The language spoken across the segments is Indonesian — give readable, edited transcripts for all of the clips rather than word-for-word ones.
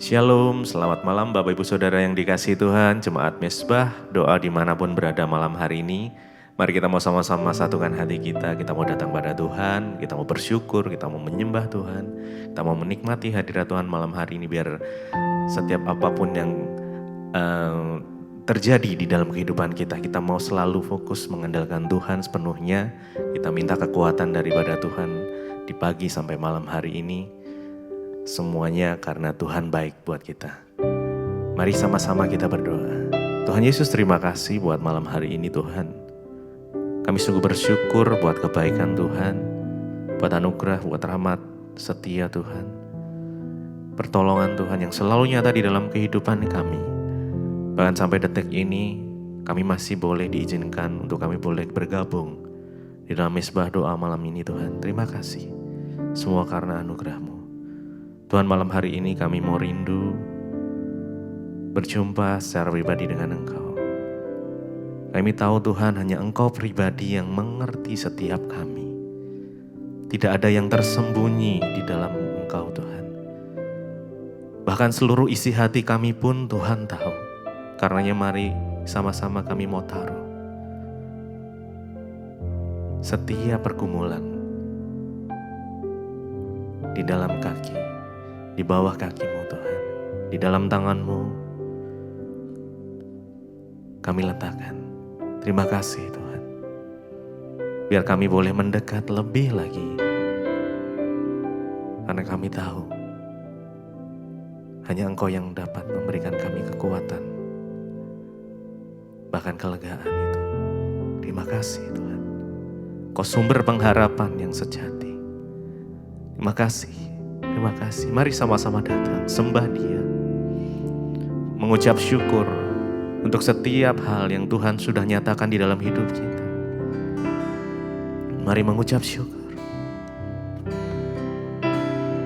Shalom, selamat malam Bapak Ibu Saudara yang dikasihi Tuhan, Jemaat Mesbah, doa dimanapun berada malam hari ini. Mari kita mau sama-sama satukan hati kita mau datang pada Tuhan, kita mau bersyukur, kita mau menyembah Tuhan, kita mau menikmati hadirat Tuhan malam hari ini biar setiap apapun yang terjadi di dalam kehidupan kita mau selalu fokus mengandalkan Tuhan sepenuhnya. Kita minta kekuatan daripada Tuhan di pagi sampai malam hari ini. Semuanya karena Tuhan baik buat kita. Mari sama-sama kita berdoa. Tuhan Yesus, terima kasih buat malam hari ini Tuhan. Kami sungguh bersyukur buat kebaikan Tuhan, buat anugerah, buat rahmat setia Tuhan. Pertolongan Tuhan yang selalu nyata di dalam kehidupan kami. Bahkan sampai detik ini kami masih boleh diizinkan untuk kami boleh bergabung di dalam mesbah doa malam ini Tuhan. Terima kasih. Semua karena anugerah-Mu. Tuhan, malam hari ini kami mau rindu berjumpa secara pribadi dengan Engkau. Kami tahu Tuhan hanya Engkau pribadi yang mengerti setiap kami. Tidak ada yang tersembunyi di dalam Engkau Tuhan. Bahkan seluruh isi hati kami pun Tuhan tahu. Karenanya mari sama-sama kami mau taruh setiap pergumulan di dalam kaki, di bawah kaki-Mu Tuhan, di dalam tangan-Mu kami letakkan. Terima kasih Tuhan. Biar kami boleh mendekat lebih lagi. Karena kami tahu hanya Engkau yang dapat memberikan kami kekuatan, bahkan kelegaan itu. Terima kasih Tuhan. Kau sumber pengharapan yang sejati. Terima kasih. Terima kasih. Mari sama-sama datang, sembah Dia. Mengucap syukur untuk setiap hal yang Tuhan sudah nyatakan di dalam hidup kita. Mari mengucap syukur.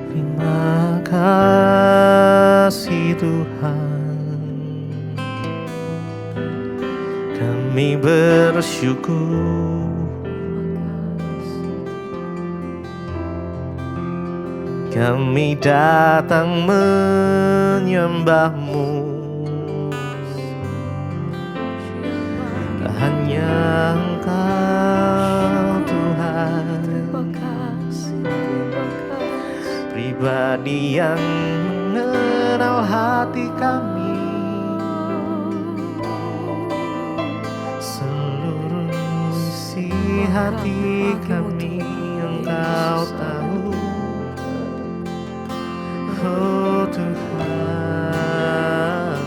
Terima kasih Tuhan. Kami bersyukur. Kami datang menyembah-Mu. Hanya Engkau Tuhan, pribadi yang mengenal hati kami. Seluruh isi hati kami Engkau tahu. Oh Tuhan,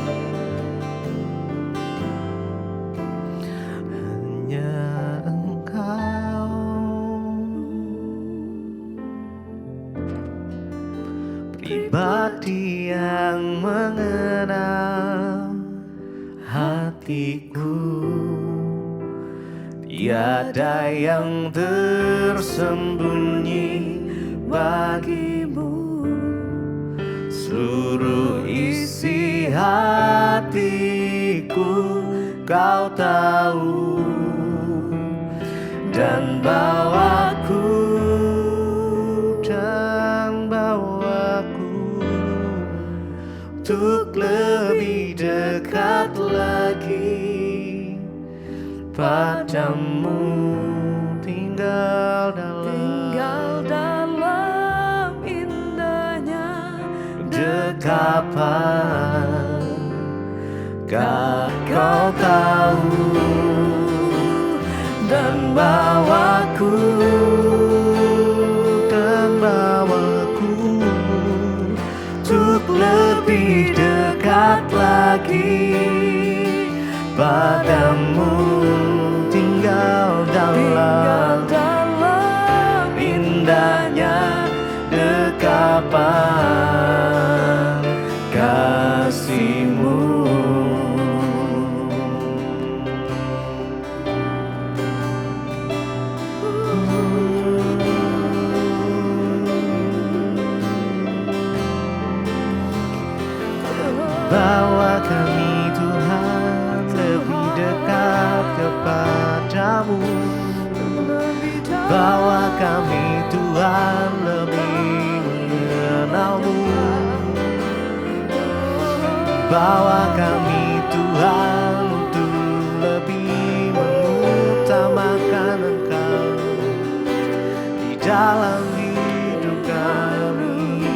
hanya Engkau, pribadi yang mengenal hatiku. Tiada yang tersembunyi bagi-Mu. Seluruh isi hatiku Kau tahu, dan bawaku untuk lebih dekat lagi padamu, tinggal dalam indahnya dekapan. Kau tahu, dan bawaku untuk lebih dekat lagi padamu, tinggal dalam indahnya dekapan kasih-Mu. Bawa kami Tuhan lebih dekat kepadamu. Bawa kami Tuhan lebih mengenal-Mu. Bawa kami Tuhan untuk lebih mengutamakan Engkau di dalam hidup kami.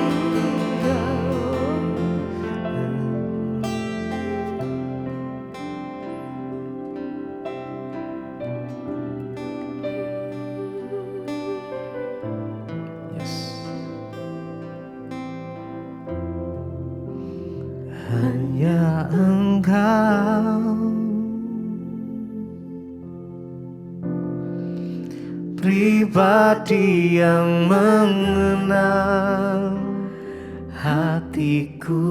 Hanya Engkau pribadi yang mengenal hatiku,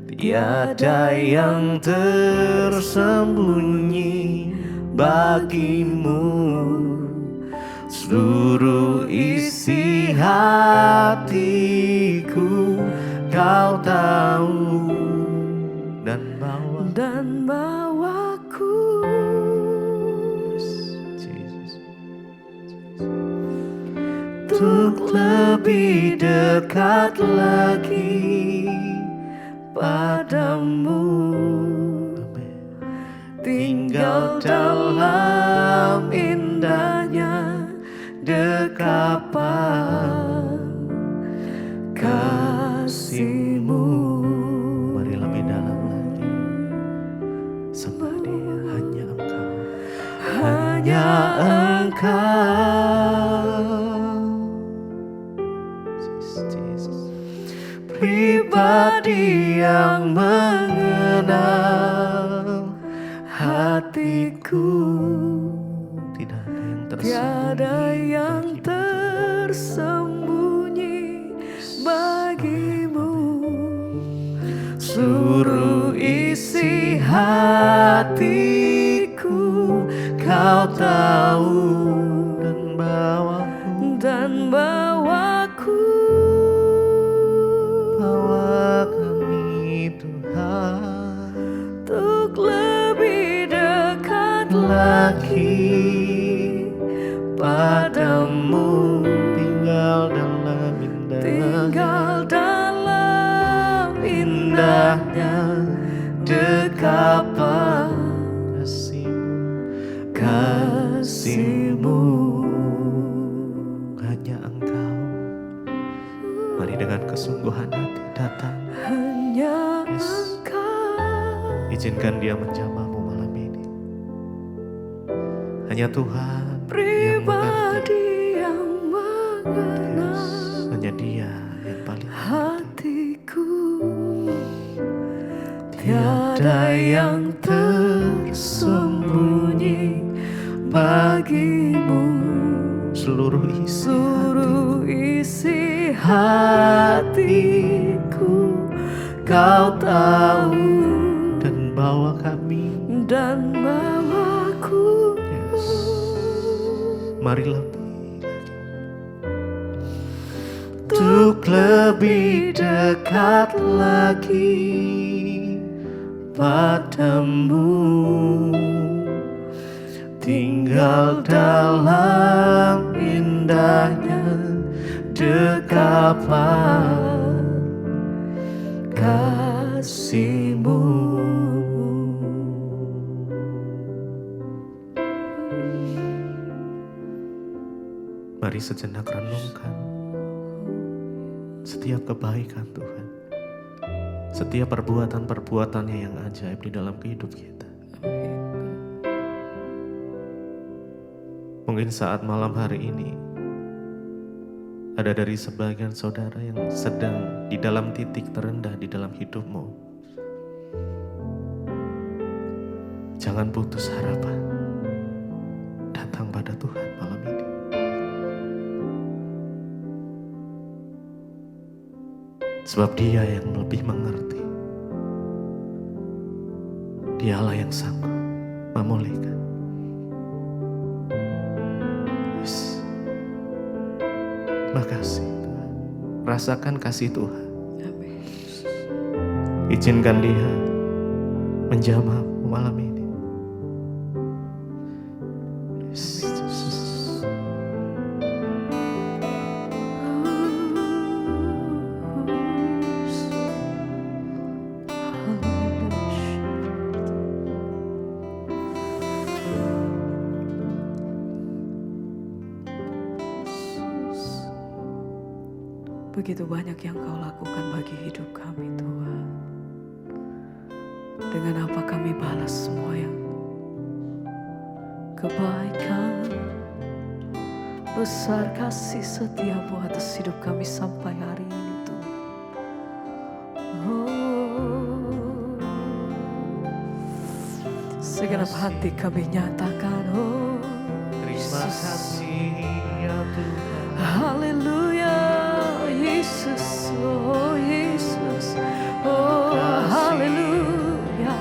tiada yang tersembunyi bagimu. Seluruh isi hatiku Kau tahu, dan bawaku untuk lebih dekat lagi padamu, tinggal dalam indahnya dekapan kasih-Mu. Mari lebih dalam lagi sembah Dia. Hanya Engkau pribadi yang mengenal hatiku, tiada yang tersembunyi bagimu. Seluruh isi hatiku Kau tahu, dan bawaku bawa kami Tuhan untuk lebih dekat lagi padamu, tinggal dalam indahnya dekapan kasih-Mu. Hanya Engkau, mari dengan kesungguhan hati datang. Hanya Engkau, izinkan Dia menjamahmu malam ini. Hanya Tuhan pribadi yang mengenal, hanya Dia yang paling hatiku, tiada yang tersembunyi bagimu. Seluruh isi hatiku Kau tahu, dan bawaku. Yes. Mari lebih untuk lebih dekat lagi padamu, tinggal dalam indahnya dekapan kasih-Mu. Mari sejenak renungkan setiap kebaikan Tuhan, setiap perbuatan-perbuatannya yang ajaib di dalam kehidupan kita. Mungkin saat malam hari ini ada dari sebagian saudara yang sedang di dalam titik terendah di dalam hidupmu. Jangan putus harapan. Datang pada Tuhan malam ini. Sebab Dia yang lebih mengerti. Dialah yang sanggup memulihkan. Yes. Makasih Tuhan. Rasakan kasih Tuhan. Izinkan Dia menjamah malam ini. Yes. Begitu banyak yang Kau lakukan bagi hidup kami Tuhan. Dengan apa kami balas semua yang kebaikan, besar kasih setiamu atas hidup kami sampai hari ini Tuhan. Segenap hati kami nyatakan, Terima kasih ya Tuhan. haleluya Yesus, oh Yesus, oh haleluya.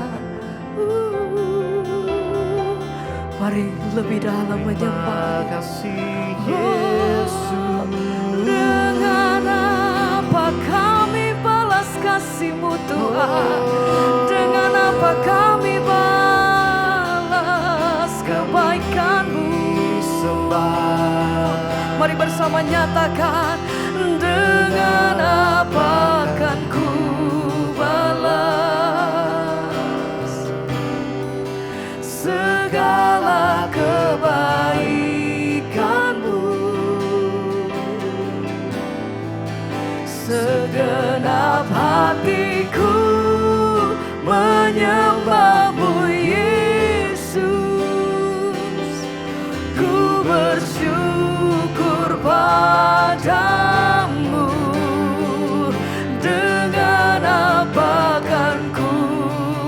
Mari lebih dalam menyembah. Terima kasih Yesus. Dengan apa kami balas kasih-Mu Tuhan? Dengan apa kami balas kebaikan-Mu? Mari bersama nyatakan, dengan apa akan ku balas segala kebaikan-Mu? Segenap hatiku menyembah-Mu Yesus. Ku bersyukur padamu. Dengan apa kan ku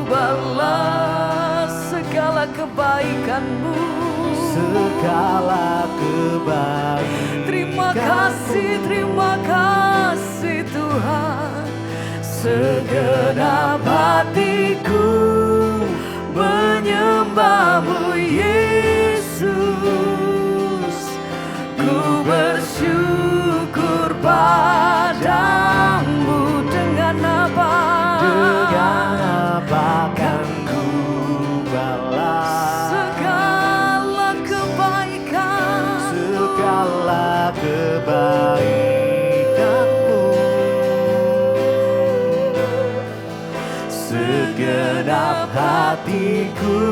balas segala kebaikan-Mu? Segala kebaikan. Terima kasih Tuhan. Segenap hatiku menyembah-Mu Yesus. Ku bersyukur padamu. Dengan apa kan ku balas segala kebaikan? segala kebaikan-Mu? Segenap hatiku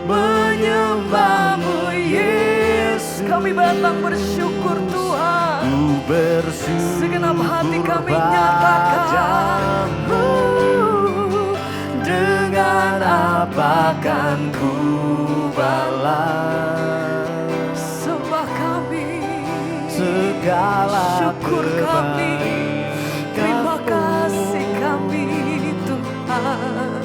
menyembah-Mu Yesus. Kami datang bersyukur Tuhan. Ku bersyukur Segenap hati kami nyatakan, dengan apa kan ku balas sembah kami, segala syukur kami, terima kebaikan-Mu? kasih kami Tuhan.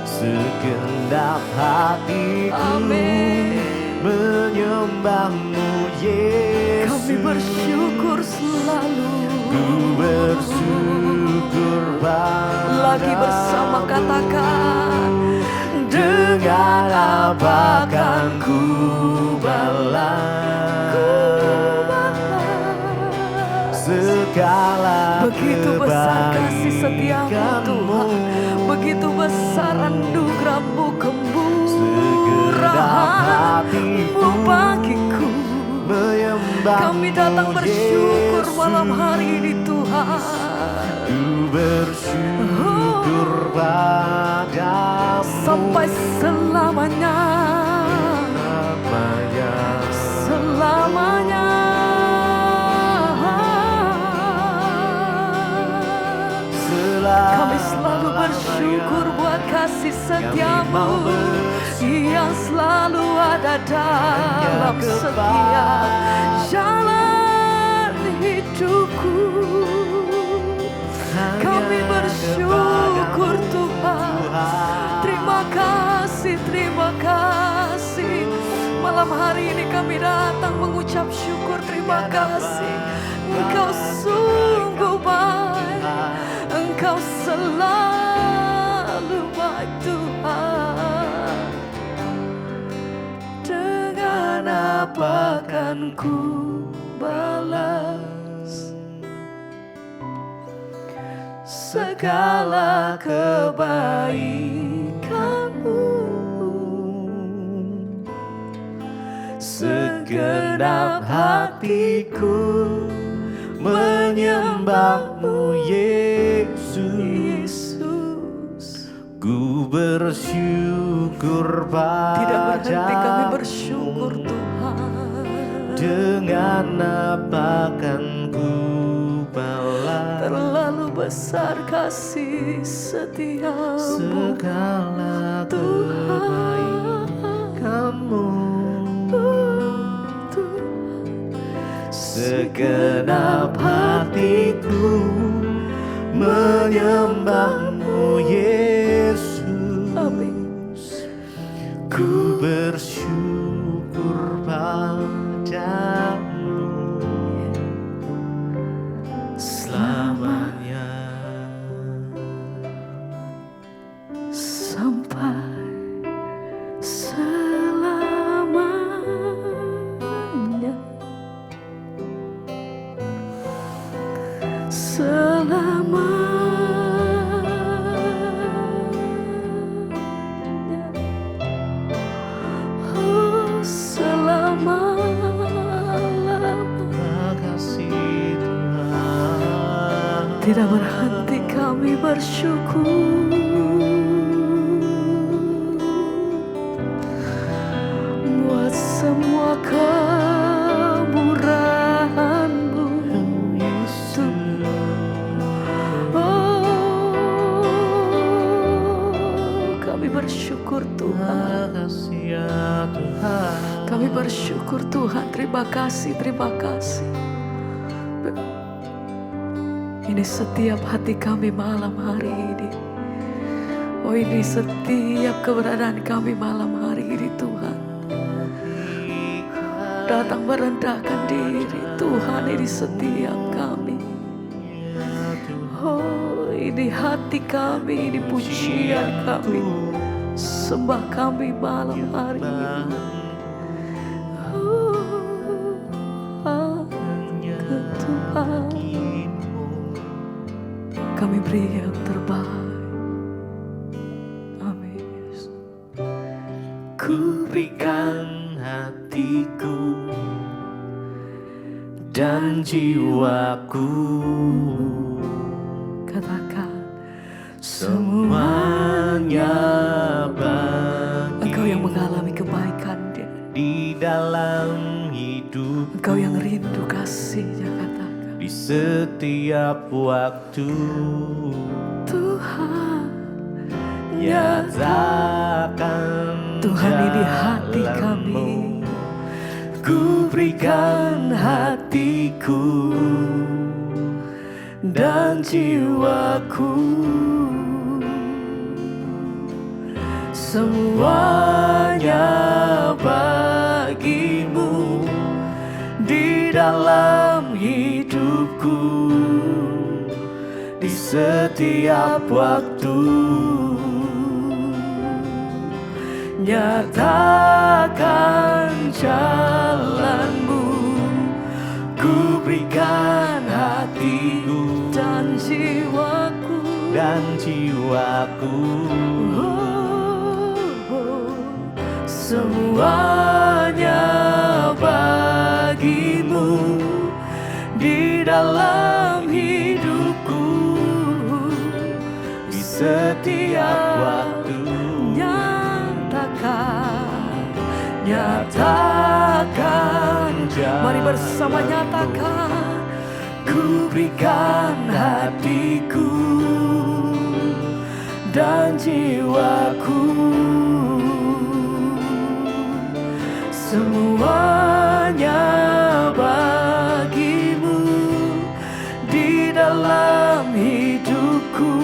Segenap hatiku Amin. menyembah-Mu Yesus. Kami bersyukur selalu. Ku bersyukur padamu. Lagi bersama katakan, dengan apa kan ku balas segala begitu besar kasih setiamu Tuhan, kebaikan-Mu. begitu besar anugerah-Mu, Segenap kemurahan-Mu bagiku. menyembah-Mu Kami datang bersyukur Yesus. malam hari ini Tuhan. Ku bersyukur padamu Sampai selamanya, selamanya. Kami selalu bersyukur buat kasih setiamu yang selalu ada dalam setiap jalan hidupku. Kami bersyukur Tuhan. Terima kasih. Malam hari ini kami datang mengucap syukur, terima kasih. Engkau sungguh baik, Engkau selalu baik Tuhan. Dengan apa kan ku balas segala kebaikan-Mu? Segenap hatiku menyembah-Mu Yesus. Ku bersyukur Tidak berhenti kami padamu. bersyukur Tuhan. Dengan apa kan ku terlalu besar kasih setiamu segala kebaikan-Mu, segenap hatiku menyembah-Mu Yesus. Amin. Ku bersyukur padamu selamanya. Sampai selamanya, selamanya, oh selama-lamanya. Makasih Tuhan. Tidak berhenti kami bersyukur buat semua kemurahan-Mu, Yesus. oh kami bersyukur Tuhan. Makasih ya Tuhan. Kami bersyukur Tuhan. Terima kasih, terima kasih. Ini setiap hati kami malam hari ini. Oh, ini setiap keberadaan kami malam hari ini Tuhan. Datang merendahkan diri Tuhan ini setiap kami. Oh, ini hati kami, ini pujian kami, sembah kami malam hari ini. Oh, Tuhan, kami beri yang terbaik. Amin. Ku berikan hatiku dan jiwaku, Katakan semuanya bagi Engkau yang mengalami kebaikan, di dalam hidup, Engkau yang rindu kasihnya. Katakan di setiap waktu. Tuhan, Nyatakan Tuhan ini hati jalan-Mu. kami. Ku berikan hatiku dan jiwaku, semuanya bagi-Mu di dalam hidupku, di setiap waktu. Nyatakan jalan-Mu, ku berikan hatiku dan jiwaku, semuanya bagi-Mu di dalam hidupku, di setiap waktu. Nyatakan jalan. Mari bersama nyatakan. Ku berikan hatiku dan jiwaku, semuanya bagi-Mu di dalam hidupku,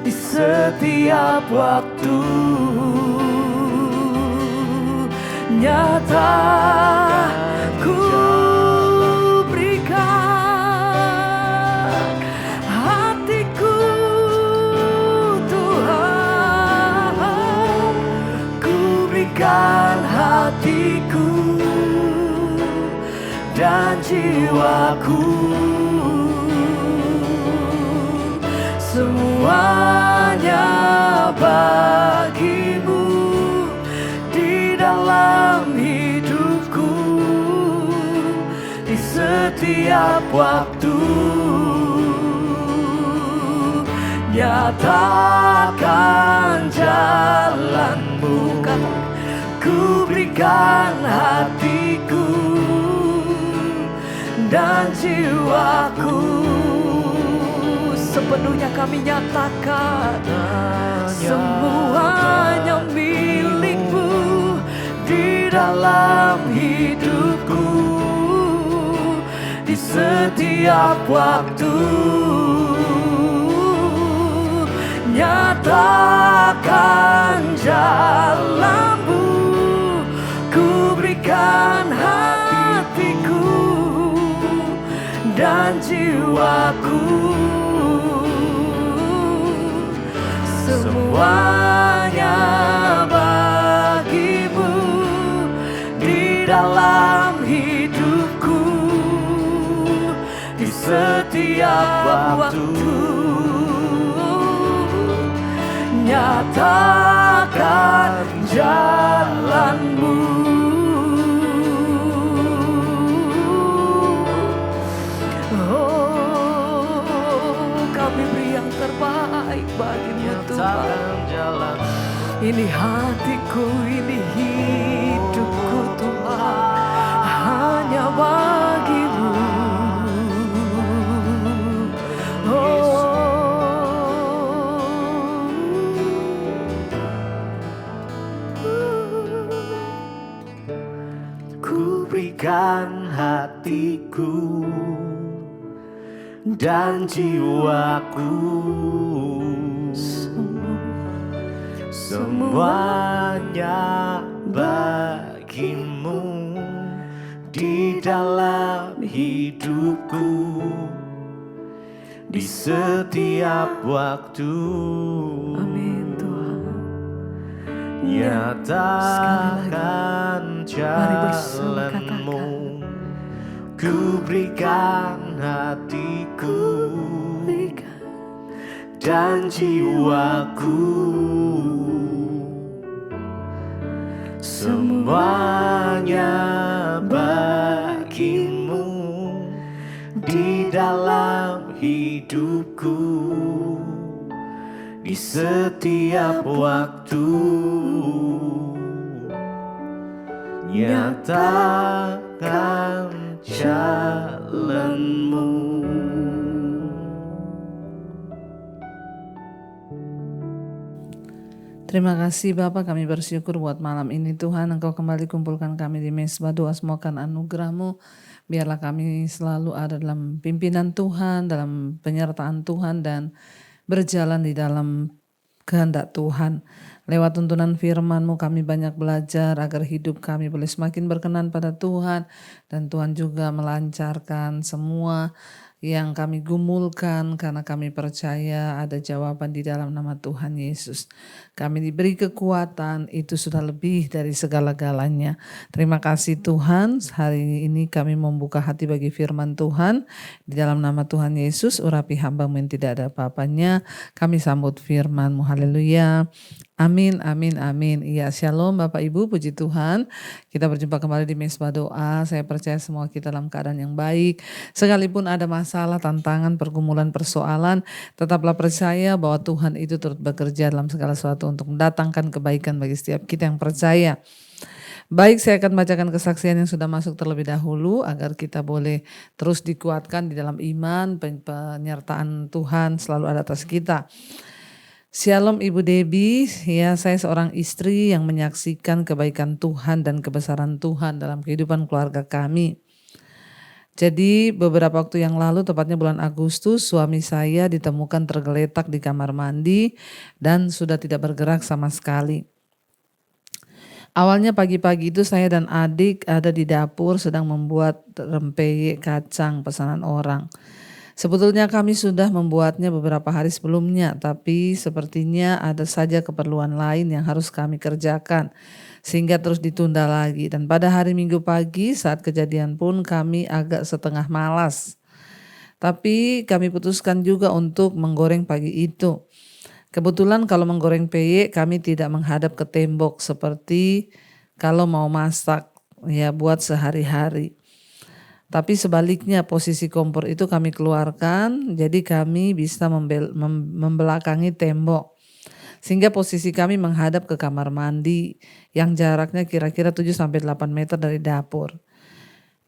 di setiap waktu. Nyatakan ku berikan hatiku, Tuhan, ku berikan hatiku dan jiwaku, semuanya bagi-Mu di dalam hidupku, di setiap waktu. Nyatakan jalan-Mu, ku berikan hatiku dan jiwaku. Sepenuhnya kami nyatakan semuanya milik-Mu di dalam hidupku, di setiap waktu. Nyatakan jalan-Mu, ku berikan hatiku dan jiwaku. Semuanya bagi-Mu di dalam hidupku, di setiap waktu. Nyatakan jalan-Mu. Oh, kami beri yang terbaik bagi-Mu Tuhan. Ini hatiku, ini hidupku Tuhan, hanya bagi-Mu. Ku berikan hatiku dan jiwaku, semuanya bagi-Mu di dalam hidupku, di setiap waktu. Amin Tuhan. Nyatakan jalan-Mu, ku berikan hatiku dan jiwaku, semuanya bagi-Mu di dalam hidupku, di setiap waktu. Nyatakan jalan-Mu. Terima kasih Bapa, kami bersyukur buat malam ini Tuhan, Engkau kembali kumpulkan kami di mezbah doa, semoga anugerah-Mu. Biarlah kami selalu ada dalam pimpinan Tuhan, dalam penyertaan Tuhan, dan berjalan di dalam kehendak Tuhan. Lewat tuntunan firman-Mu kami banyak belajar agar hidup kami boleh semakin berkenan pada Tuhan, dan Tuhan juga melancarkan semua yang kami gumulkan karena kami percaya ada jawaban di dalam nama Tuhan Yesus. Kami diberi kekuatan, itu sudah lebih dari segala-galanya. Terima kasih Tuhan, hari ini kami membuka hati bagi firman Tuhan. Di dalam nama Tuhan Yesus, urapi hamba-Mu yang tidak ada apa-apanya. Kami sambut firman-Mu, haleluya. Amin, amin, amin. Iya, shalom Bapak Ibu, puji Tuhan. Kita berjumpa kembali di mezbah doa. Saya percaya semua kita dalam keadaan yang baik. Sekalipun ada masalah, tantangan, pergumulan, persoalan, tetaplah percaya bahwa Tuhan itu turut bekerja dalam segala sesuatu untuk mendatangkan kebaikan bagi setiap kita yang percaya. Baik, saya akan bacakan kesaksian yang sudah masuk terlebih dahulu agar kita boleh terus dikuatkan di dalam iman, penyertaan Tuhan selalu ada atas kita. Shalom Ibu Debbie, ya saya seorang istri yang menyaksikan kebaikan Tuhan dan kebesaran Tuhan dalam kehidupan keluarga kami. Jadi beberapa waktu yang lalu, tepatnya bulan Agustus, suami saya ditemukan tergeletak di kamar mandi dan sudah tidak bergerak sama sekali. Awalnya pagi-pagi itu saya dan adik ada di dapur sedang membuat rempeyek kacang pesanan orang. Sebetulnya kami sudah membuatnya beberapa hari sebelumnya, tapi sepertinya ada saja keperluan lain yang harus kami kerjakan, sehingga terus ditunda lagi. Dan pada hari Minggu pagi saat kejadian pun kami agak setengah malas. Tapi kami putuskan juga untuk menggoreng pagi itu. Kebetulan kalau menggoreng peyek kami tidak menghadap ke tembok seperti kalau mau masak ya buat sehari-hari. Tapi sebaliknya posisi kompor itu kami keluarkan, jadi kami bisa membelakangi tembok. Sehingga posisi kami menghadap ke kamar mandi yang jaraknya kira-kira 7-8 meter dari dapur.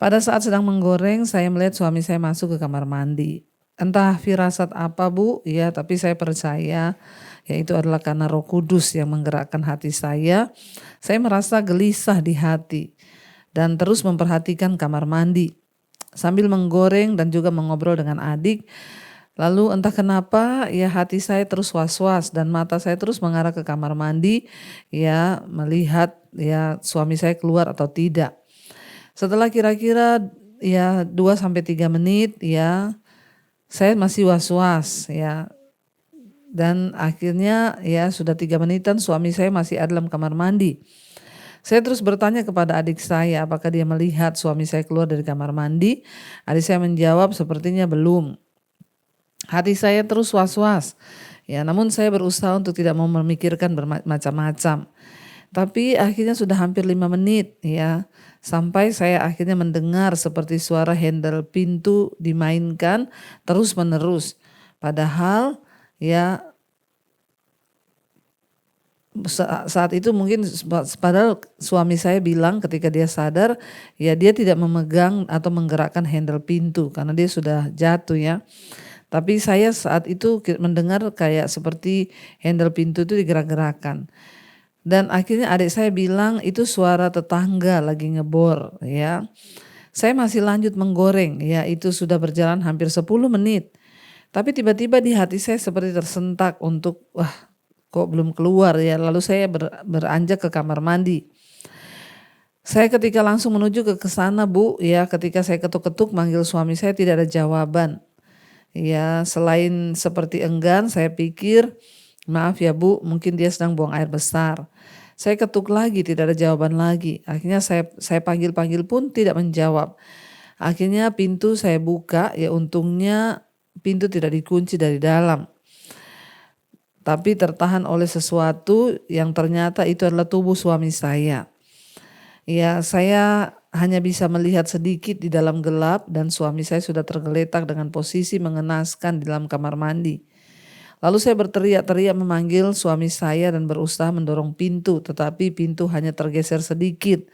Pada saat sedang menggoreng, saya melihat suami saya masuk ke kamar mandi. Entah firasat apa Bu, ya tapi saya percaya ya itu adalah karena Roh Kudus yang menggerakkan hati saya. Saya merasa gelisah di hati dan terus memperhatikan kamar mandi sambil menggoreng dan juga mengobrol dengan adik. Lalu entah kenapa ya hati saya terus was-was dan mata saya terus mengarah ke kamar mandi ya melihat ya suami saya keluar atau tidak. Setelah kira-kira ya 2 sampai 3 menit ya saya masih was-was ya. Dan akhirnya ya sudah 3 menitan suami saya masih ada dalam kamar mandi. Saya terus bertanya kepada adik saya apakah dia melihat suami saya keluar dari kamar mandi. Adik saya menjawab sepertinya belum. Hati saya terus was-was. Ya, namun saya berusaha untuk tidak mau memikirkan bermacam-macam. Tapi akhirnya sudah hampir 5 menit ya. Sampai saya akhirnya mendengar seperti suara handle pintu dimainkan terus menerus. Padahal ya saat itu mungkin padahal suami saya bilang ketika dia sadar ya dia tidak memegang atau menggerakkan handle pintu karena dia sudah jatuh ya. Tapi saya saat itu mendengar kayak seperti handle pintu itu digerak-gerakan. Dan akhirnya adik saya bilang itu suara tetangga lagi ngebor ya. Saya masih lanjut menggoreng ya itu sudah berjalan hampir 10 menit. Tapi tiba-tiba di hati saya seperti tersentak untuk wah kok belum keluar ya. Lalu saya beranjak ke kamar mandi. Saya ketika langsung menuju ke sana Bu ya ketika saya ketuk-ketuk manggil suami saya tidak ada jawaban. Ya selain seperti enggan saya pikir maaf ya Bu mungkin dia sedang buang air besar. Saya ketuk lagi tidak ada jawaban lagi. Akhirnya saya panggil-panggil pun tidak menjawab. Akhirnya pintu saya buka ya untungnya pintu tidak dikunci dari dalam. Tapi tertahan oleh sesuatu yang ternyata itu adalah tubuh suami saya. Ya saya hanya bisa melihat sedikit di dalam gelap dan suami saya sudah tergeletak dengan posisi mengenaskan di dalam kamar mandi. Lalu saya berteriak-teriak memanggil suami saya dan berusaha mendorong pintu tetapi pintu hanya tergeser sedikit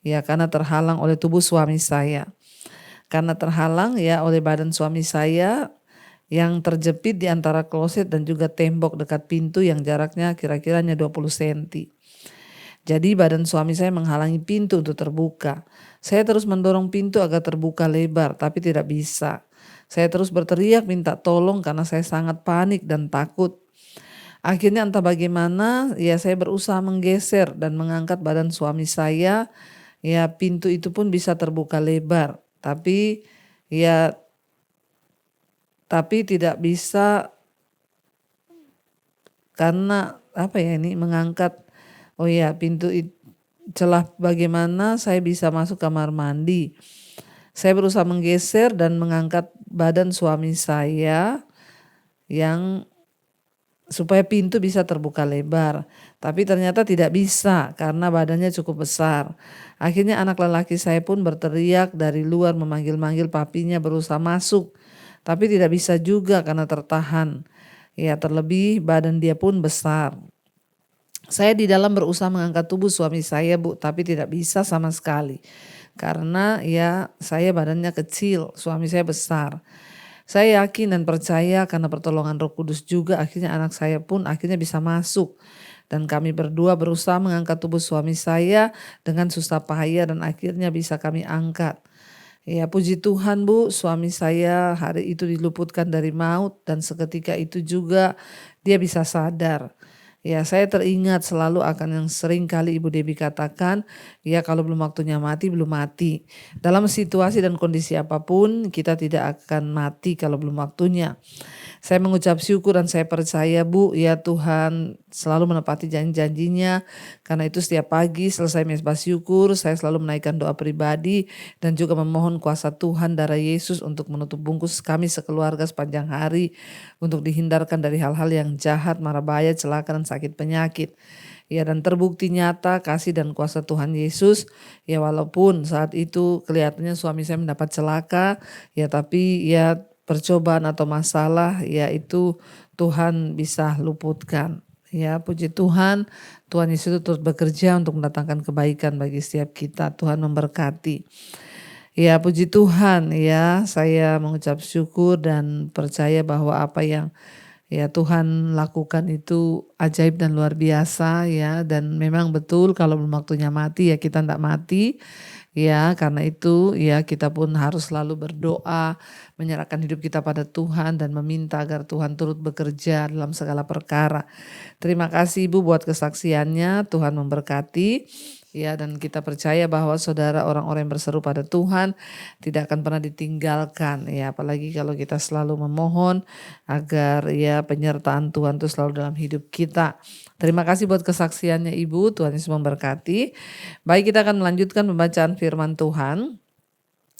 ya karena terhalang oleh tubuh suami saya. Karena terhalang ya oleh badan suami saya yang terjepit di antara kloset dan juga tembok dekat pintu yang jaraknya kira-kira 20 cm. Jadi badan suami saya menghalangi pintu untuk terbuka. Saya terus mendorong pintu agar terbuka lebar tapi tidak bisa. Saya terus berteriak minta tolong karena saya sangat panik dan takut. Akhirnya entah bagaimana ya saya berusaha menggeser dan mengangkat badan suami saya. Ya pintu itu pun bisa terbuka lebar. Tapi tidak bisa karena apa ya ini mengangkat. Oh ya pintu celah bagaimana saya bisa masuk kamar mandi. Saya berusaha menggeser dan mengangkat badan suami saya yang supaya pintu bisa terbuka lebar. Tapi ternyata tidak bisa karena badannya cukup besar. Akhirnya anak lelaki saya pun berteriak dari luar memanggil-manggil papinya berusaha masuk. Tapi tidak bisa juga karena tertahan. Ya terlebih badan dia pun besar. Saya di dalam berusaha mengangkat tubuh suami saya Bu, tapi tidak bisa sama sekali. Karena ya saya badannya kecil, suami saya besar. Saya yakin dan percaya karena pertolongan Roh Kudus juga akhirnya anak saya pun akhirnya bisa masuk. Dan kami berdua berusaha mengangkat tubuh suami saya dengan susah payah dan akhirnya bisa kami angkat. Ya puji Tuhan Bu, suami saya hari itu diluputkan dari maut dan seketika itu juga dia bisa sadar. Ya saya teringat selalu akan yang sering kali Ibu Debbie katakan, ya kalau belum waktunya mati, belum mati. Dalam situasi dan kondisi apapun kita tidak akan mati kalau belum waktunya. Saya mengucap syukur dan saya percaya Bu, ya Tuhan selalu menepati janji-janjinya. Karena itu setiap pagi selesai mesbah syukur, saya selalu menaikkan doa pribadi dan juga memohon kuasa Tuhan darah Yesus untuk menutup bungkus kami sekeluarga sepanjang hari. Untuk dihindarkan dari hal-hal yang jahat, mara bahaya, celaka dan sakit penyakit. Ya dan terbukti nyata kasih dan kuasa Tuhan Yesus. Ya walaupun saat itu kelihatannya suami saya mendapat celaka. Ya tapi ya percobaan atau masalah ya itu Tuhan bisa luputkan. Ya puji Tuhan, Tuhan Yesus itu terus bekerja untuk mendatangkan kebaikan bagi setiap kita. Tuhan memberkati. Ya, puji Tuhan ya, saya mengucap syukur dan percaya bahwa apa yang ya Tuhan lakukan itu ajaib dan luar biasa ya, dan memang betul kalau belum waktunya mati ya kita tidak mati. Ya, karena itu ya kita pun harus selalu berdoa, menyerahkan hidup kita pada Tuhan dan meminta agar Tuhan turut bekerja dalam segala perkara. Terima kasih Ibu buat kesaksiannya, Tuhan memberkati. Ya, dan kita percaya bahwa saudara orang-orang yang berseru pada Tuhan tidak akan pernah ditinggalkan ya, apalagi kalau kita selalu memohon agar ya penyertaan Tuhan itu selalu dalam hidup kita. Terima kasih buat kesaksiannya Ibu, Tuhan Yesus memberkati. Baik, kita akan melanjutkan pembacaan firman Tuhan.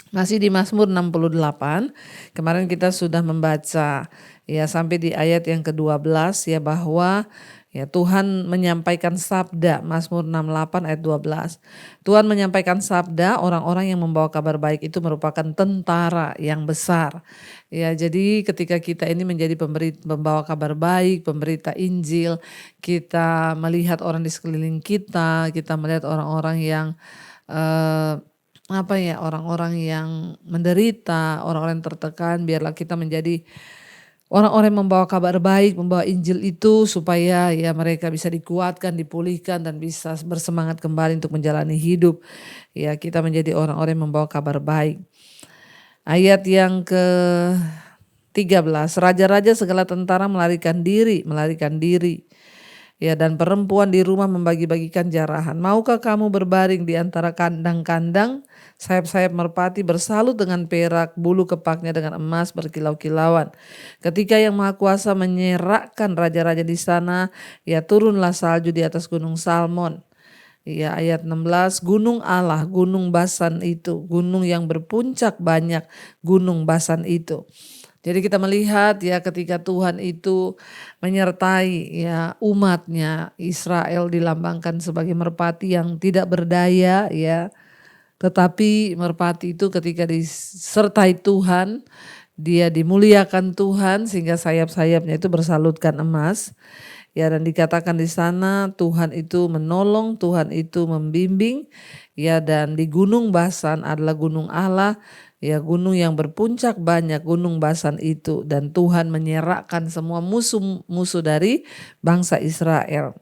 Masih di Mazmur 68. Kemarin kita sudah membaca ya sampai di ayat yang ke-12 ya, bahwa ya Tuhan menyampaikan sabda. Mazmur 68 ayat 12. Tuhan menyampaikan sabda, orang-orang yang membawa kabar baik itu merupakan tentara yang besar. Ya, jadi ketika kita ini menjadi pembawa kabar baik, pemberita Injil, kita melihat orang di sekeliling kita melihat orang-orang yang orang-orang yang menderita, orang-orang yang tertekan, biarlah kita menjadi orang-orang yang membawa kabar baik, membawa Injil itu supaya ya mereka bisa dikuatkan, dipulihkan dan bisa bersemangat kembali untuk menjalani hidup. Ya, kita menjadi orang-orang yang membawa kabar baik. Ayat yang ke-13, raja-raja segala tentara melarikan diri. Ya, dan perempuan di rumah membagi-bagikan jarahan. Maukah kamu berbaring di antara kandang-kandang? Sayap-sayap merpati bersalut dengan perak, bulu kepaknya dengan emas berkilau-kilauan. Ketika Yang Maha Kuasa menyerahkan raja-raja di sana, ya turunlah salju di atas gunung Salmon. Ya, ayat 16, gunung Allah, gunung Basan itu, gunung yang berpuncak banyak, gunung Basan itu. Jadi kita melihat ya ketika Tuhan itu menyertai ya umatnya, Israel dilambangkan sebagai merpati yang tidak berdaya ya. Tetapi merpati itu ketika disertai Tuhan, dia dimuliakan Tuhan sehingga sayap-sayapnya itu bersalutkan emas. Ya, dan dikatakan di sana Tuhan itu menolong, Tuhan itu membimbing. Ya, dan di gunung Basan adalah gunung Allah. Ya, gunung yang berpuncak banyak, gunung Basan itu, dan Tuhan menyerahkan semua musuh-musuh dari bangsa Israel.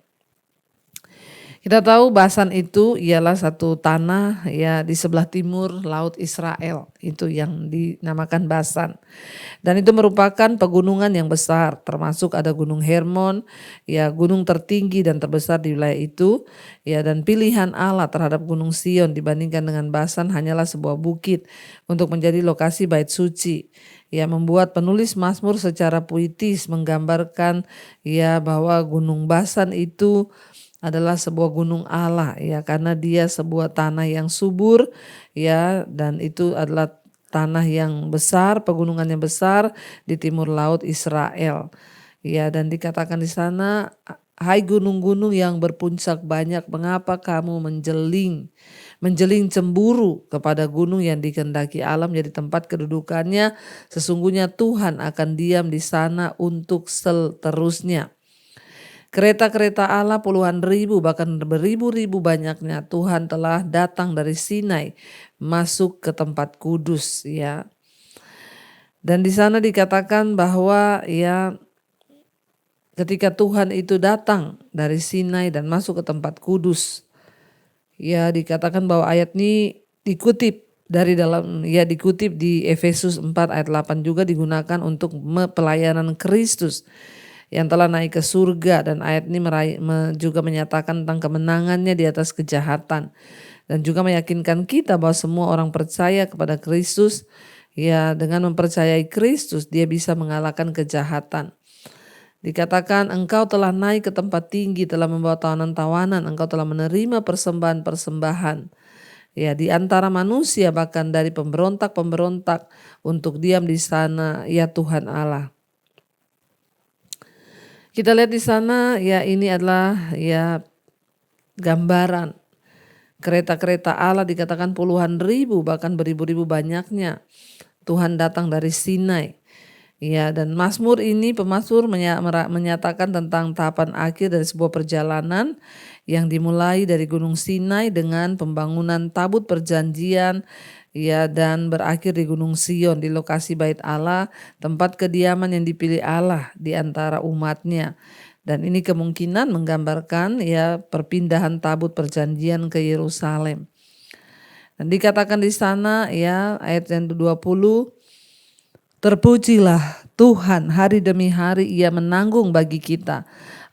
Kita tahu Basan itu ialah satu tanah ya di sebelah timur laut Israel, itu yang dinamakan Basan. Dan itu merupakan pegunungan yang besar, termasuk ada Gunung Hermon, ya gunung tertinggi dan terbesar di wilayah itu. Ya, dan pilihan Allah terhadap Gunung Sion dibandingkan dengan Basan hanyalah sebuah bukit untuk menjadi lokasi bait suci. Ya, membuat penulis Mazmur secara puitis menggambarkan ya bahwa Gunung Basan itu adalah sebuah gunung Allah ya, karena dia sebuah tanah yang subur ya, dan itu adalah tanah yang besar, pegunungan yang besar di timur laut Israel. Ya, dan dikatakan di sana, hai gunung-gunung yang berpuncak banyak, mengapa kamu menjeling cemburu kepada gunung yang dikehendaki Allah menjadi tempat kedudukannya? Sesungguhnya Tuhan akan diam di sana untuk seterusnya. Kereta-kereta Allah puluhan ribu bahkan beribu-ribu banyaknya Tuhan telah datang dari Sinai masuk ke tempat kudus ya. Dan di sana dikatakan bahwa ya ketika Tuhan itu datang dari Sinai dan masuk ke tempat kudus, ya dikatakan bahwa ayat ini dikutip dikutip di Efesus 4 ayat 8 juga digunakan untuk pelayanan Kristus yang telah naik ke surga, dan ayat ini juga menyatakan tentang kemenangannya di atas kejahatan dan juga meyakinkan kita bahwa semua orang percaya kepada Kristus ya, dengan mempercayai Kristus dia bisa mengalahkan kejahatan. Dikatakan engkau telah naik ke tempat tinggi, telah membawa tawanan-tawanan, engkau telah menerima persembahan-persembahan ya di antara manusia, bahkan dari pemberontak-pemberontak untuk diam di sana ya Tuhan Allah. Kita lihat di sana ya, ini adalah ya gambaran kereta-kereta Allah, dikatakan puluhan ribu bahkan beribu-ribu banyaknya. Tuhan datang dari Sinai. Ya, dan Mazmur ini pemazmur menyatakan tentang tahapan akhir dari sebuah perjalanan yang dimulai dari Gunung Sinai dengan pembangunan tabut perjanjian, ya, dan berakhir di Gunung Sion, di lokasi Bait Allah, tempat kediaman yang dipilih Allah di antara umatnya. Dan ini kemungkinan menggambarkan ya perpindahan tabut perjanjian ke Yerusalem. Dan dikatakan di sana ya ayat yang 20, terpujilah Tuhan, hari demi hari Ia menanggung bagi kita.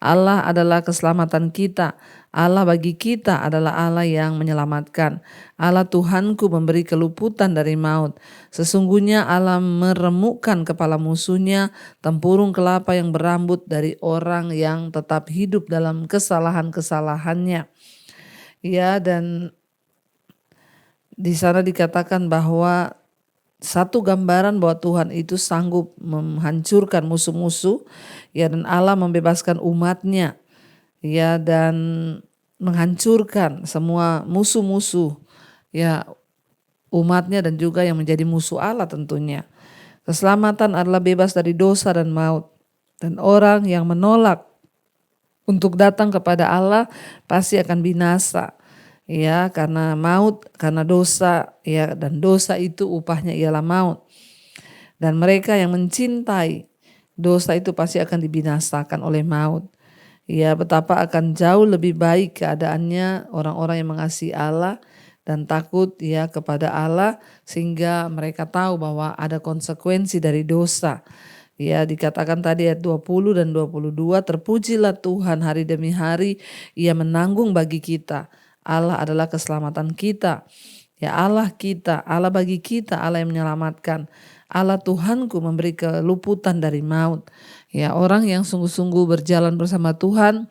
Allah adalah keselamatan kita. Allah bagi kita adalah Allah yang menyelamatkan. Allah Tuhanku memberi keluputan dari maut. Sesungguhnya Allah meremukkan kepala musuhnya, tempurung kelapa yang berambut dari orang yang tetap hidup dalam kesalahan-kesalahannya. Ya, dan di sana dikatakan bahwa satu gambaran bahwa Tuhan itu sanggup menghancurkan musuh-musuh, ya, dan Allah membebaskan umatnya, ya, dan menghancurkan semua musuh-musuh, ya, umatnya dan juga yang menjadi musuh Allah tentunya. Keselamatan adalah bebas dari dosa dan maut, dan orang yang menolak untuk datang kepada Allah pasti akan binasa. Ya, karena maut, karena dosa, ya, dan dosa itu upahnya ialah maut. Dan mereka yang mencintai dosa itu pasti akan dibinasakan oleh maut. Ya, betapa akan jauh lebih baik keadaannya orang-orang yang mengasihi Allah dan takut ya kepada Allah, sehingga mereka tahu bahwa ada konsekuensi dari dosa. Ya, dikatakan tadi ayat 20 dan 22, terpujilah Tuhan, hari demi hari Ia menanggung bagi kita. Allah adalah keselamatan kita. Ya, Allah kita, Allah bagi kita, Allah yang menyelamatkan. Allah Tuhanku memberi keluputan dari maut. Ya, orang yang sungguh-sungguh berjalan bersama Tuhan,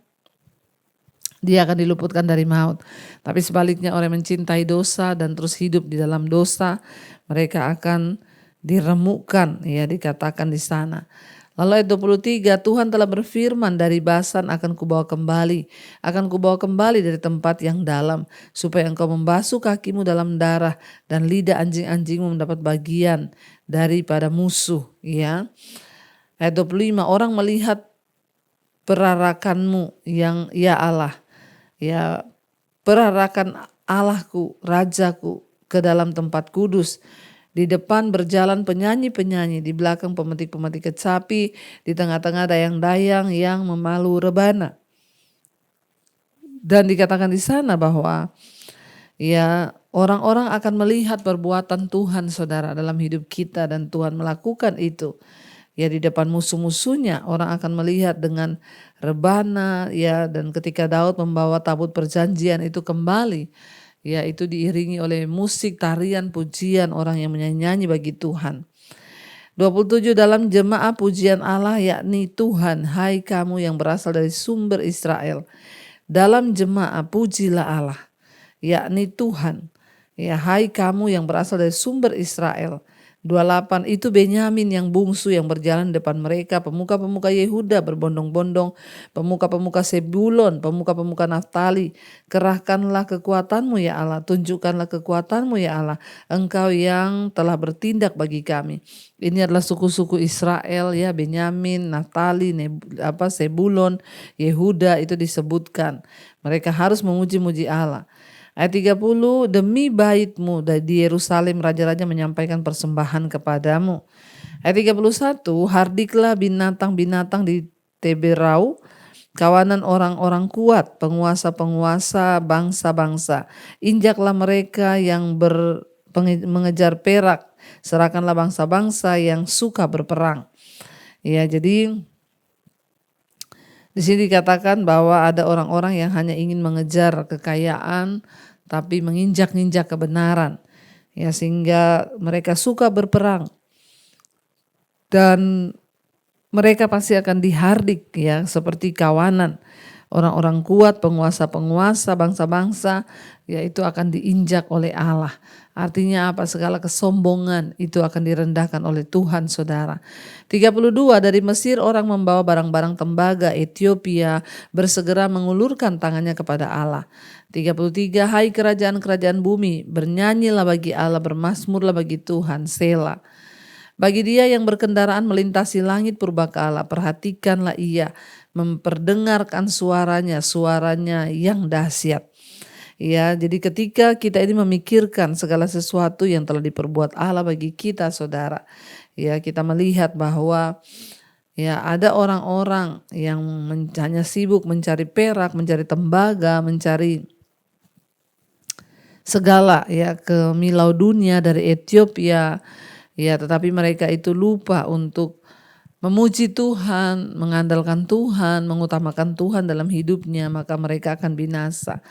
dia akan diluputkan dari maut. Tapi sebaliknya orang yang mencintai dosa dan terus hidup di dalam dosa, mereka akan diremukkan, ya, dikatakan di sana. Lalu ayat 23, Tuhan telah berfirman, dari Basan akan kubawa kembali dari tempat yang dalam, supaya engkau membasuh kakimu dalam darah dan lidah anjing-anjingmu mendapat bagian daripada musuh. Ya. Ayat 25, orang melihat perarakanmu yang ya Allah, ya, perarakan Allahku, Rajaku ke dalam tempat kudus. Di depan berjalan penyanyi-penyanyi, di belakang pemetik-pemetik kecapi, di tengah-tengah dayang-dayang yang memalu rebana. Dan dikatakan di sana bahwa ya orang-orang akan melihat perbuatan Tuhan, saudara, dalam hidup kita, dan Tuhan melakukan itu. Ya, di depan musuh-musuhnya orang akan melihat dengan rebana, ya, dan ketika Daud membawa tabut perjanjian itu kembali, ya, itu diiringi oleh musik, tarian, pujian orang yang menyanyi bagi Tuhan. 27, dalam jemaah pujian Allah, yakni Tuhan, hai kamu yang berasal dari sumber Israel. Dalam jemaah pujilah Allah, yakni Tuhan. Ya, hai kamu yang berasal dari sumber Israel. 28, itu Benyamin yang bungsu yang berjalan depan mereka, pemuka-pemuka Yehuda berbondong-bondong, pemuka-pemuka Sebulon, pemuka-pemuka Naftali. Kerahkanlah kekuatanmu ya Allah, tunjukkanlah kekuatanmu ya Allah, engkau yang telah bertindak bagi kami. Ini adalah suku-suku Israel, ya, Benyamin, Naftali, Sebulon, Yehuda itu disebutkan. Mereka harus memuji-muji Allah. Ayat 30, demi baitmu di Yerusalem raja-raja menyampaikan persembahan kepadamu. Ayat 31, hardiklah binatang-binatang di Teberau, kawanan orang-orang kuat, penguasa-penguasa bangsa-bangsa. Injaklah mereka yang mengejar perak, serahkanlah bangsa-bangsa yang suka berperang. Ya, jadi di sini dikatakan bahwa ada orang-orang yang hanya ingin mengejar kekayaan tapi menginjak-injak kebenaran. Ya, sehingga mereka suka berperang. Dan mereka pasti akan dihardik, ya, seperti kawanan. Orang-orang kuat, penguasa-penguasa, bangsa-bangsa, yaitu akan diinjak oleh Allah. Artinya apa? Segala kesombongan itu akan direndahkan oleh Tuhan, saudara. 32, dari Mesir orang membawa barang-barang tembaga, Ethiopia bersegera mengulurkan tangannya kepada Allah. 33, hai kerajaan-kerajaan bumi, bernyanyilah bagi Allah, bermazmurlah bagi Tuhan, Selah. Bagi dia yang berkendaraan melintasi langit purbakala, perhatikanlah ia, memperdengarkan suaranya yang dahsyat. Ya, jadi ketika kita ini memikirkan segala sesuatu yang telah diperbuat Allah bagi kita, saudara, ya kita melihat bahwa ya ada orang-orang yang hanya sibuk mencari perak, mencari tembaga, mencari segala ya ke milau dunia dari Ethiopia, ya tetapi mereka itu lupa untuk memuji Tuhan, mengandalkan Tuhan, mengutamakan Tuhan dalam hidupnya, maka mereka akan binasa.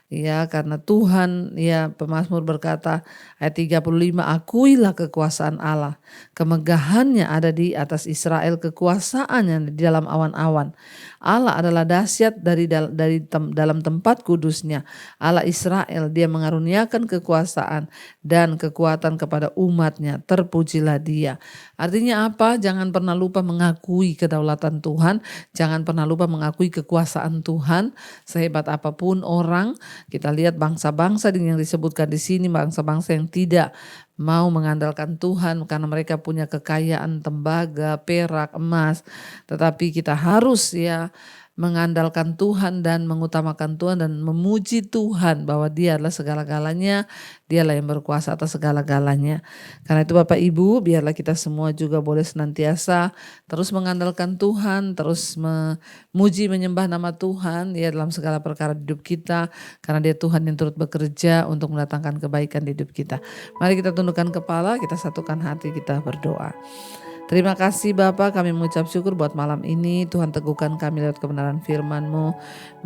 Ya, karena Tuhan, ya pemazmur berkata ayat 35, akuilah kekuasaan Allah, kemegahannya ada di atas Israel, kekuasaannya di dalam awan-awan. Allah adalah dahsyat dalam tempat kudusnya. Allah Israel, dia mengaruniakan kekuasaan dan kekuatan kepada umatnya, terpujilah dia. Artinya apa? Jangan pernah lupa mengakui kedaulatan Tuhan, jangan pernah lupa mengakui kekuasaan Tuhan. Sehebat apapun orang, kita lihat bangsa-bangsa yang disebutkan di sini, bangsa-bangsa yang tidak mau mengandalkan Tuhan karena mereka punya kekayaan tembaga, perak, emas. Tetapi kita harus ya mengandalkan Tuhan dan mengutamakan Tuhan dan memuji Tuhan bahwa Dia adalah segala-galanya, Dialah yang berkuasa atas segala-galanya. Karena itu Bapak Ibu, biarlah kita semua juga boleh senantiasa terus mengandalkan Tuhan, terus memuji menyembah nama Tuhan ya dalam segala perkara di hidup kita, karena Dia Tuhan yang turut bekerja untuk mendatangkan kebaikan di hidup kita. Mari kita tundukkan kepala, kita satukan hati, kita berdoa. Terima kasih Bapa, kami mengucap syukur buat malam ini. Tuhan teguhkan kami lewat kebenaran firman-Mu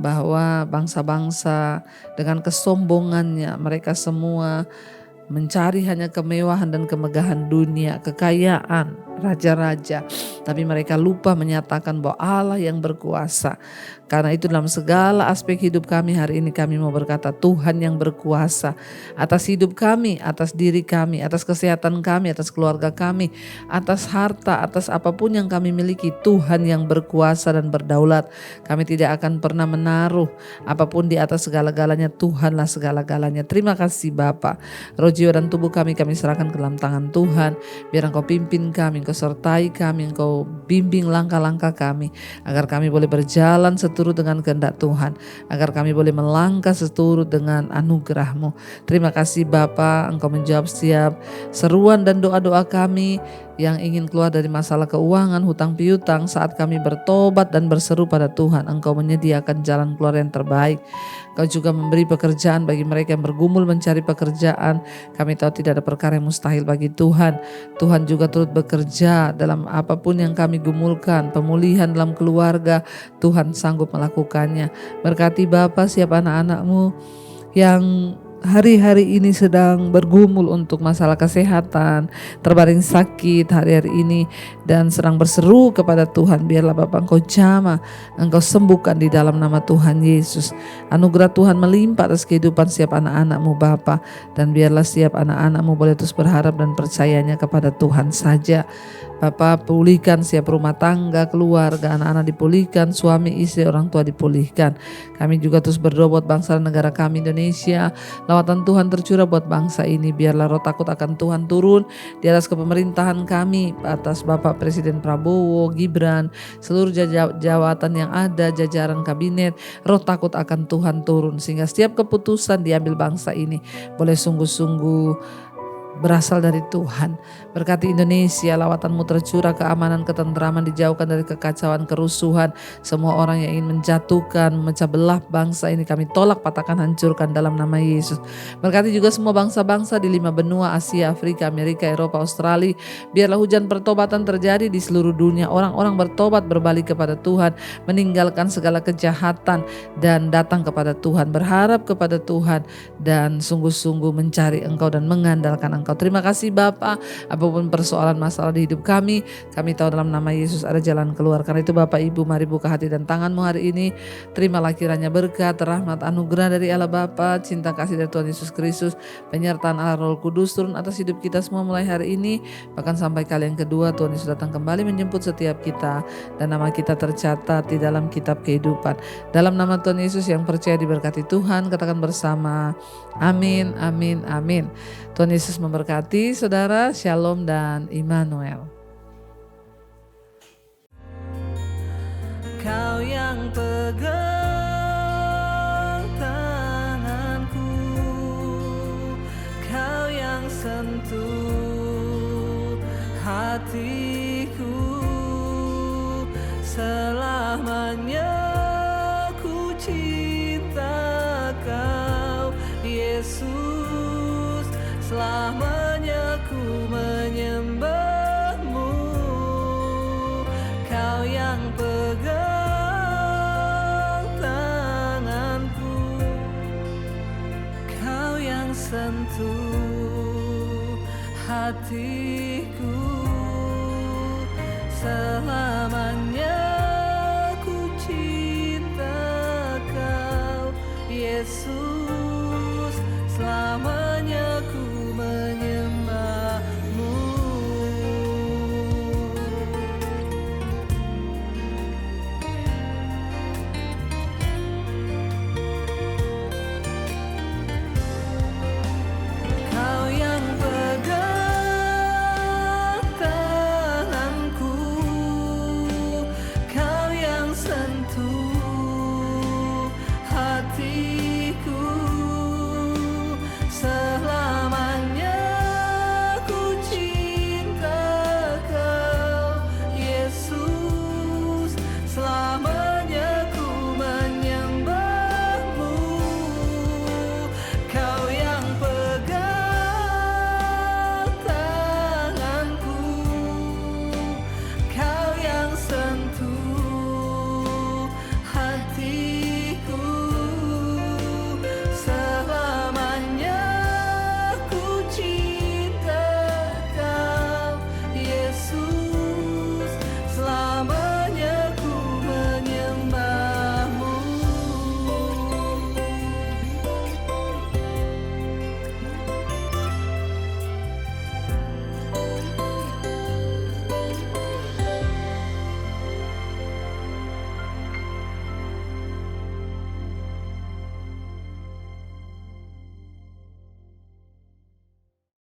bahwa bangsa-bangsa dengan kesombongannya mereka semua mencari hanya kemewahan dan kemegahan dunia, kekayaan, raja-raja. Tapi mereka lupa menyatakan bahwa Allah yang berkuasa. Karena itu dalam segala aspek hidup kami hari ini kami mau berkata Tuhan yang berkuasa atas hidup kami, atas diri kami, atas kesehatan kami, atas keluarga kami, atas harta, atas apapun yang kami miliki. Tuhan yang berkuasa dan berdaulat. Kami tidak akan pernah menaruh apapun di atas segala-galanya. Tuhanlah segala-galanya. Terima kasih Bapa. Roh, jiwa dan tubuh kami serahkan ke dalam tangan Tuhan. Biar Engkau pimpin kami, Engkau sertai kami, Engkau bimbing langkah-langkah kami, agar kami boleh berjalan seturut dengan kehendak Tuhan, agar kami boleh melangkah seturut dengan anugerah-Mu. Terima kasih Bapa, Engkau menjawab setiap seruan dan doa-doa kami yang ingin keluar dari masalah keuangan, hutang piutang. Saat kami bertobat dan berseru pada Tuhan, Engkau menyediakan jalan keluar yang terbaik. Engkau juga memberi pekerjaan bagi mereka yang bergumul mencari pekerjaan. Kami tahu tidak ada perkara yang mustahil bagi Tuhan. Tuhan juga turut bekerja dalam apapun yang kami gumulkan. Pemulihan dalam keluarga, Tuhan sanggup melakukannya. Berkati Bapa siapa anak-anak-Mu yang hari-hari ini sedang bergumul untuk masalah kesehatan, terbaring sakit hari-hari ini dan sedang berseru kepada Tuhan. Biarlah Bapa Engkau jamah, Engkau sembuhkan di dalam nama Tuhan Yesus. Anugerah Tuhan melimpah atas kehidupan setiap anak-anak-Mu Bapa, dan biarlah setiap anak-anak-Mu boleh terus berharap dan percayanya kepada Tuhan saja. Bapa, pulihkan setiap rumah tangga, keluarga, anak-anak dipulihkan, suami, istri, orang tua dipulihkan. Kami juga terus berdoa buat bangsa dan negara kami Indonesia. Lawatan Tuhan tercurah buat bangsa ini. Biarlah roh takut akan Tuhan turun di atas kepemerintahan kami, atas Bapak Presiden Prabowo, Gibran, seluruh jawatan yang ada, jajaran kabinet. Roh takut akan Tuhan turun sehingga setiap keputusan diambil bangsa ini boleh sungguh-sungguh berasal dari Tuhan. Berkati Indonesia, lawatan-Mu tercurah, keamanan, ketentraman, dijauhkan dari kekacauan, kerusuhan. Semua orang yang ingin menjatuhkan, memecah belah bangsa ini kami tolak, patahkan, hancurkan dalam nama Yesus. Berkati juga semua bangsa-bangsa di 5 benua, Asia, Afrika, Amerika, Eropa, Australia. Biarlah hujan pertobatan terjadi di seluruh dunia. Orang-orang bertobat, berbalik kepada Tuhan, meninggalkan segala kejahatan dan datang kepada Tuhan, berharap kepada Tuhan dan sungguh-sungguh mencari Engkau dan mengandalkan Engkau. Terima kasih Bapa, apapun persoalan masalah di hidup kami tahu dalam nama Yesus ada jalan keluar. Karena itu Bapak Ibu, mari buka hati dan tangan-Mu hari ini. Terimalah kiranya berkat, rahmat, anugerah dari Allah Bapa, cinta kasih dari Tuhan Yesus Kristus, penyertaan Allah Roh Kudus turun atas hidup kita semua mulai hari ini, bahkan sampai kali yang kedua Tuhan Yesus datang kembali menjemput setiap kita, dan nama kita tercatat di dalam kitab kehidupan. Dalam nama Tuhan Yesus yang percaya diberkati Tuhan, katakan bersama, amin, amin, amin. Tuhan Yesus memberkati saudara. Shalom dan Immanuel. Kau yang pegang tanganku, Kau yang sentuh hatiku, selamanya ku cinta Kau, Yesus, selamanya ku menyembahmu. Kau yang pegang tanganku, Kau yang sentuh hatiku, selamanya ku cinta Kau, Yesus, selamanya ku menyembahmu. Kau yang pegang tanganku, Kau yang sentuh hati